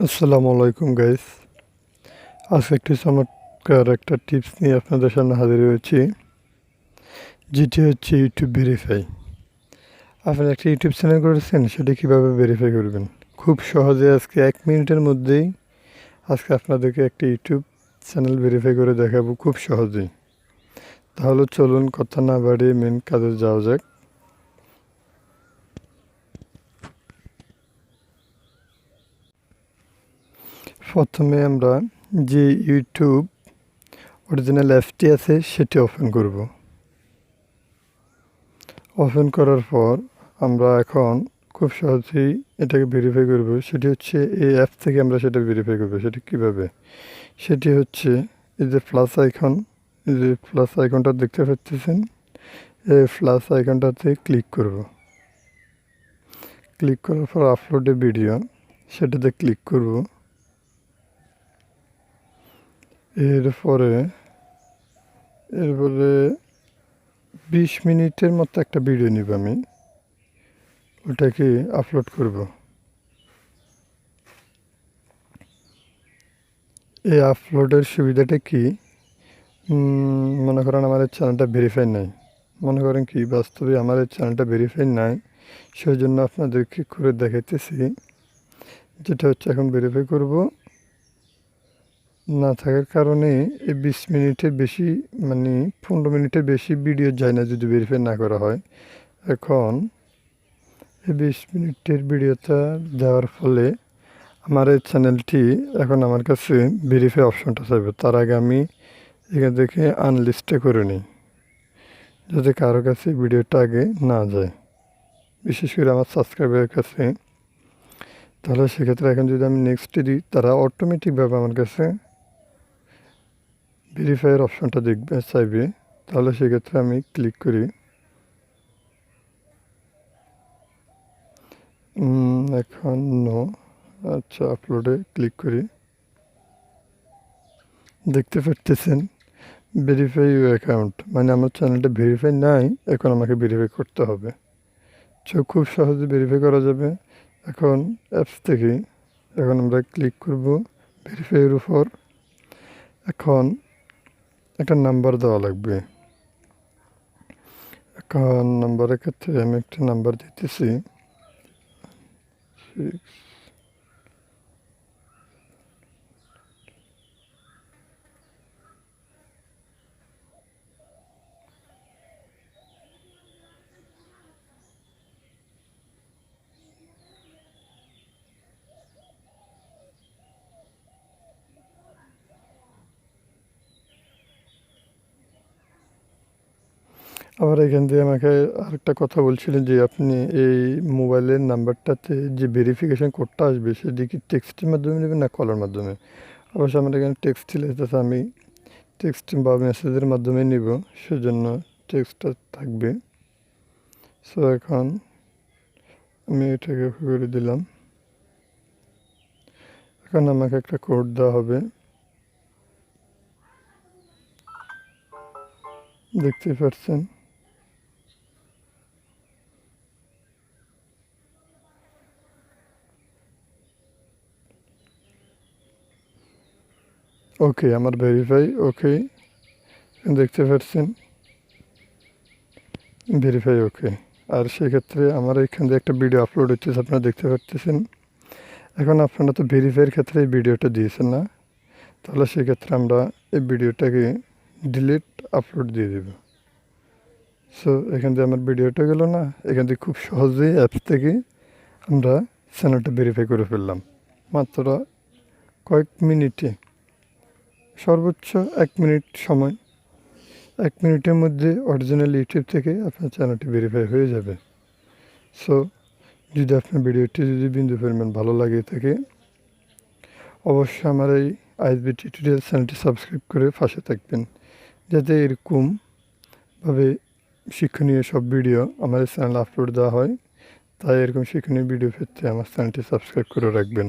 আসসালামু আলাইকুম গাইস। আজকে একটি চমৎকার একটা টিপস নিয়ে আপনাদের সামনে হাজির হয়েছি, যেটি হচ্ছে ইউটিউব ভেরিফাই। আপনি একটা ইউটিউব চ্যানেল করেছেন, সেটা কীভাবে ভেরিফাই করবেন? খুব সহজে আজকে 1 মিনিটের মধ্যেই আজকে আপনাদেরকে একটা ইউটিউব চ্যানেল ভেরিফাই করে দেখাবো খুব সহজেই। তাহলে চলুন কথা না বাড়িয়ে মেন কাজে যাওয়া যাক। প্রথমে আমরা যে ইউটিউব অরিজিনাল অ্যাপটি আছে সেটি ওপেন করব। ওপেন করার পর আমরা এখন খুব সহজেই এটাকে ভেরিফাই করব। সেটি হচ্ছে এই অ্যাপ থেকে আমরা সেটা ভেরিফাই করব। সেটি কীভাবে? সেটি হচ্ছে এই যে প্লাস আইকন, এই যে প্লাস আইকনটা দেখতে পাচ্ছেন, এই প্লাস আইকনটাতে ক্লিক করব। ক্লিক করার পর আপলোড এ ভিডিও, সেটাতে ক্লিক করব। এরপরে 20 মিনিটের মতো একটা ভিডিও নিব আমি, ওটাকে আপলোড করব। এই আপলোডের সুবিধাটা কি? মনে করেন আমার এই চ্যানেলটা ভেরিফাই নাই, মনে করেন কি বাস্তবে আমার এই চ্যানেলটা ভেরিফাই নাই, সেই জন্য আপনাদেরকে করে দেখাইতেছি। যেটা হচ্ছে এখন ভেরিফাই করব না থাকার কারণে এই 20 মিনিটের বেশি, 15 মিনিটের বেশি ভিডিও যায় না যদি ভেরিফাই না করা হয়। এখন এই 20 মিনিটের ভিডিওটা দেওয়ার ফলে আমার এই চ্যানেলটি এখন আমার কাছে ভেরিফাই অপশনটা চাইবে। তার আগে আমি এখান থেকে আনলিস্টে করে নিই, যাতে কারো কাছে ভিডিওটা আগে না যায়, বিশেষ করে আমার সাবস্ক্রাইবারের কাছে। তাহলে সেক্ষেত্রে এখন যদি আমি নেক্সটে দিই, তারা অটোমেটিকভাবে আমার কাছে ভেরিফাইয়ের অপশনটা চাইবে। তাহলে সেক্ষেত্রে আমি ক্লিক করি। এখন নো, আচ্ছা আপলোডে ক্লিক করি। দেখতে পাচ্ছেন ভেরিফাই ইউর অ্যাকাউন্ট, মানে আমার চ্যানেলটা ভেরিফাই নাই, এখন আমাকে ভেরিফাই করতে হবে। খুব সহজে ভেরিফাই করা যাবে। এখন অ্যাপস থেকে এখন আমরা ক্লিক করব ভেরিফাইয়ের উপর। এখন একটা নাম্বার দেওয়া লাগবে। এখন নাম্বারের ক্ষেত্রে আমি একটা নাম্বার দিতেছি, 6। আবার এখান দিয়ে আমাকে আরেকটা কথা বলছিলেন যে আপনি এই মোবাইলের নাম্বারটাতে যে ভেরিফিকেশান কোডটা আসবে, সেটি কি টেক্সটের মাধ্যমে নেবেন না কলের মাধ্যমে? অবশ্য আমার এখানে টেক্সট লেগেছে, আমি টেক্সট বা মেসেজের মাধ্যমে নিব, সেজন্য টেক্সটটা থাকবে। সো এখন আমি এটাকে করে দিলাম। এখন আমাকে একটা কোড দেওয়া হবে, দেখতে পাচ্ছেন। ওকে, আমার ভেরিফাই ওকে, দেখতে পাচ্ছেন ভেরিফাই ওকে। আর সেক্ষেত্রে আমার এখান থেকে একটা ভিডিও আপলোড হচ্ছে, আপনারা দেখতে পাচ্ছেন। এখন আপনারা তো ভেরিফাইয়ের ক্ষেত্রে এই ভিডিওটা দিয়েছেন না, তাহলে সেক্ষেত্রে আমরা এই ভিডিওটাকে ডিলিট আপলোড দিয়ে দেব। সো এখান থেকে আমার ভিডিওটা গেল না, এখান থেকে খুব সহজেই অ্যাপস থেকে আমরা চ্যানেলটা ভেরিফাই করে ফেললাম মাত্র কয়েক মিনিটে। সর্বোচ্চ 1 মিনিট সময়, 1 মিনিটের মধ্যে অরিজিনাল ইউটিউব থেকে আপনার চ্যানেলটি ভেরিফাই হয়ে যাবে। সো যদি আপনার ভিডিওটি যদি বিন্দু পরিমাণ ভালো লাগে থাকে, অবশ্যই আমার এই আইএসবি টিউটোরিয়াল চ্যানেলটি সাবস্ক্রাইব করে পাশে থাকবেন, যাতে এরকমভাবে শিক্ষণীয় সব ভিডিও আমার এই চ্যানেলে আপলোড দেওয়া হয়। তাই এরকম শিক্ষণীয় ভিডিও পেতে আমার চ্যানেলটি সাবস্ক্রাইব করে রাখবেন।